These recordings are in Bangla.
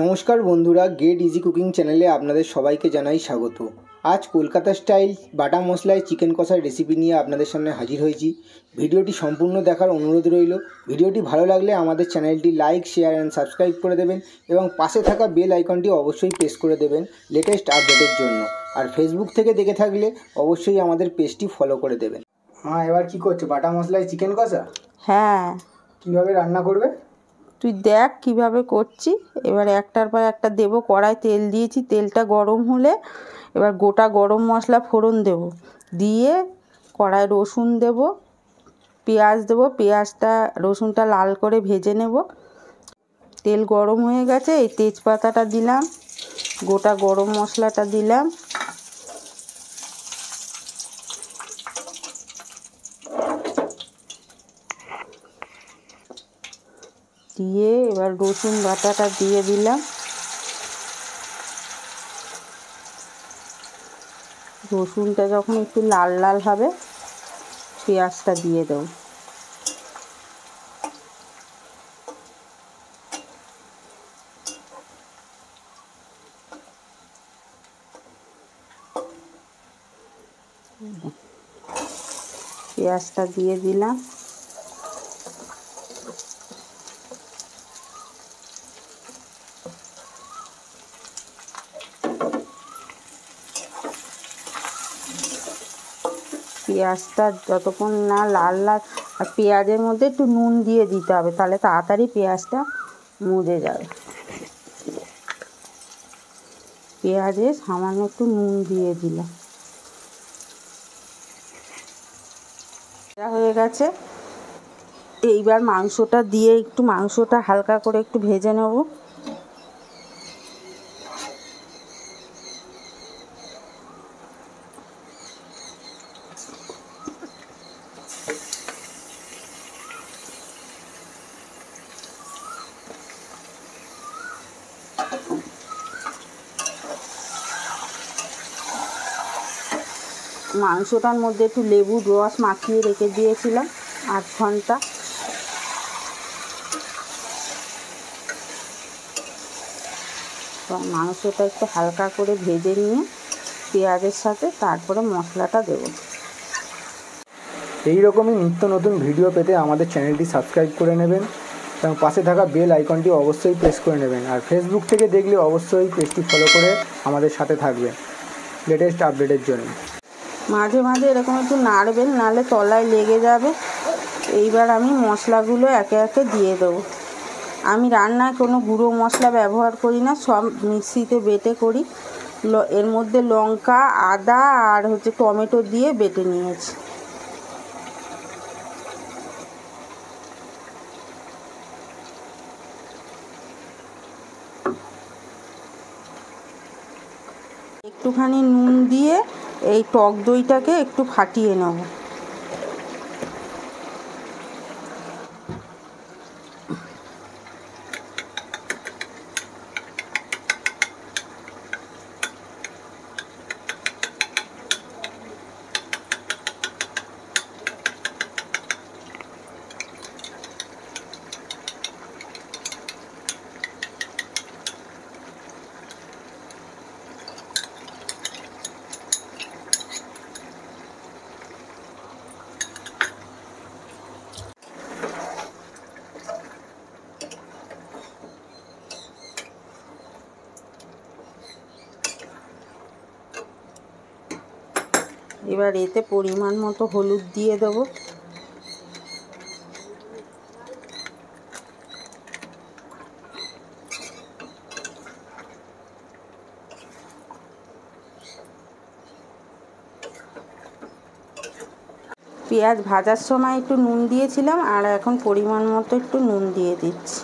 নমস্কার বন্ধুরা, গেট ইজি কুকিং চ্যানেলে আপনাদের সবাইকে জানাই স্বাগত। আজ কলকাতা স্টাইল বাটা মশলায় চিকেন কষার রেসিপি নিয়ে আপনাদের সামনে হাজির হয়েছি। ভিডিওটি সম্পূর্ণ দেখার অনুরোধ রইল। ভিডিওটি ভালো লাগলে আমাদের চ্যানেলটি লাইক, শেয়ার অ্যান্ড সাবস্ক্রাইব করে দেবেন এবং পাশে থাকা বেল আইকনটি অবশ্যই প্রেস করে দেবেন লেটেস্ট আপডেটের জন্য। আর ফেসবুক থেকে দেখে থাকলে অবশ্যই আমাদের পেজটি ফলো করে দেবেন। এবার কি করছো? বাটা মশলায় চিকেন কষা? হ্যাঁ, কিভাবে রান্না করবে তুই দেখ কিভাবে করছি। এবার একটার পর একটা দেবো। কড়াই তেল দিয়েছি, তেলটা গরম হলে এবার গোটা গরম মশলা ফোড়ন দেব, দিয়ে কড়াই রসুন দেব, পেঁয়াজ দেবো। রসুনটা লাল করে ভেজে নেব। তেল গরম হয়ে গেছে, এই তেজপাতাটা দিলাম, গোটা গরম মশলাটা দিলাম, দিয়ে এবার রসুন বাটাটা দিয়ে দিলাম। রসুনটা যখন একটু লাল লাল হবে পেঁয়াজটা দিয়ে দেব। পেঁয়াজটা দিয়ে দিলাম। পেঁয়াজটা যতক্ষণ না লাল লাল, আর পেঁয়াজের মধ্যে একটু নুন দিয়ে দিতে হবে, তাহলে তাড়াতাড়ি পেঁয়াজটা মজে যাবে। পেঁয়াজে সামান্য একটু নুন দিয়ে দিলাম। হয়ে গেছে, এইবার মাংসটা দিয়ে একটু মাংসটা হালকা করে একটু ভেজে নেব। মাংসটার মধ্যে একটু লেবুর রস মাখিয়ে রেখে দিয়েছিলাম 8 ঘন্টা। মাংসটা একটু হালকা করে ভেজে নিয়ে পেঁয়াজের সাথে তারপরে মশলাটা দেব। এই রকমই নিত্য নতুন ভিডিও পেতে আমাদের চ্যানেলটি সাবস্ক্রাইব করে নেবেন এবং পাশে থাকা বেল আইকনটি অবশ্যই প্রেস করে নেবেন। আর ফেসবুক থেকে দেখলে অবশ্যই পেজটি ফলো করে আমাদের সাথে থাকবেন লেটেস্ট আপডেটের জন্য। মাঝে মাঝে এরকম একটু নাড়বেন, নাহলে তলায় লেগে যাবে। এইবার আমি মশলাগুলো একে একে দিয়ে দেবো। আমি রান্নায় কোনো গুঁড়ো মশলা ব্যবহার করি না, সব মিক্সিতে বেটে করি। এর মধ্যে লঙ্কা, আদা আর টমেটো দিয়ে বেটে নিয়েছি। একটুখানি নুন দিয়ে এই টক দইটাকে একটু ফাটিয়ে নেব। এবার এতে পরিমাণ মতো হলুদ দিয়ে দেব। পেঁয়াজ ভাজার সময় একটু নুন দিয়েছিলাম, আর এখন পরিমাণ মতো একটু নুন দিয়ে দিচ্ছি।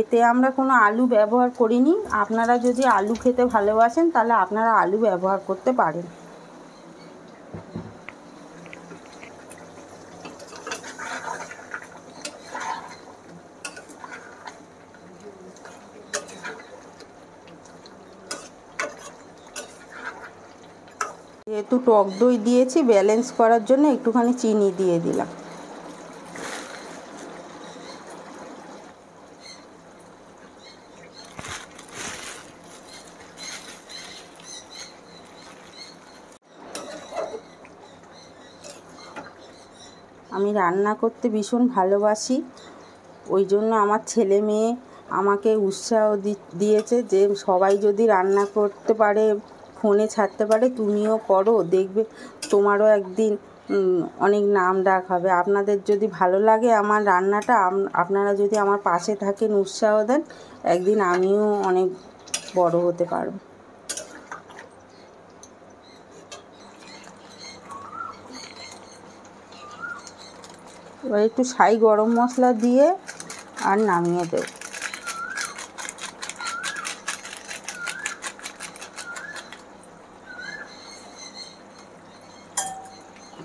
এতে আমরা কোনো আলু ব্যবহার করিনি। আপনারা যদি আলু খেতে ভালোবাসেন তাহলে আপনারা আলু ব্যবহার করতে পারেন। যেহেতু টক দই দিয়েছি, ব্যালেন্স করার জন্য একটুখানি চিনি দিয়ে দিলাম। আমি রান্না করতে ভীষণ ভালোবাসি, ওই জন্য আমার ছেলে মেয়ে আমাকে উৎসাহ দিয়েছে যে সবাই যদি রান্না করতে পারে, ফোনে ছাড়তে পারে, তুমিও করো, দেখবে তোমারও একদিন অনেক নাম ডাক হবে। আপনাদের যদি ভালো লাগে আমার রান্নাটা, আপনারা যদি আমার পাশে থাকেন, উৎসাহ দেন, একদিন আমিও অনেক বড় হতে পারব। এবার একটু ছাই গরম মশলা দিয়ে আর নামিয়ে দেব।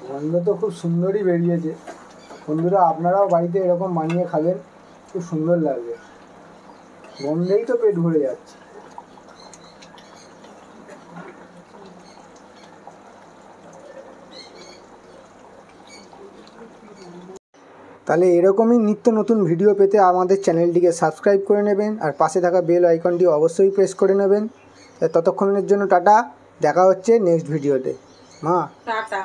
গন্ধ তো খুব সুন্দরই বেরিয়েছে। বন্ধুরা, আপনারাও বাড়িতে এরকম বানিয়ে খাবেন, খুব সুন্দর লাগবে। গন্ধেই তো পেট ভরে যাচ্ছে। তাহলে এরকমই নিত্য নতুন ভিডিও পেতে আমাদের চ্যানেলটিকে সাবস্ক্রাইব করে নেবেন আর পাশে থাকা বেল আইকনটি অবশ্যই প্রেস করে নেবেন। ততক্ষণের জন্য টাটা, দেখা হচ্ছে নেক্সট ভিডিওতে। মা টাটা।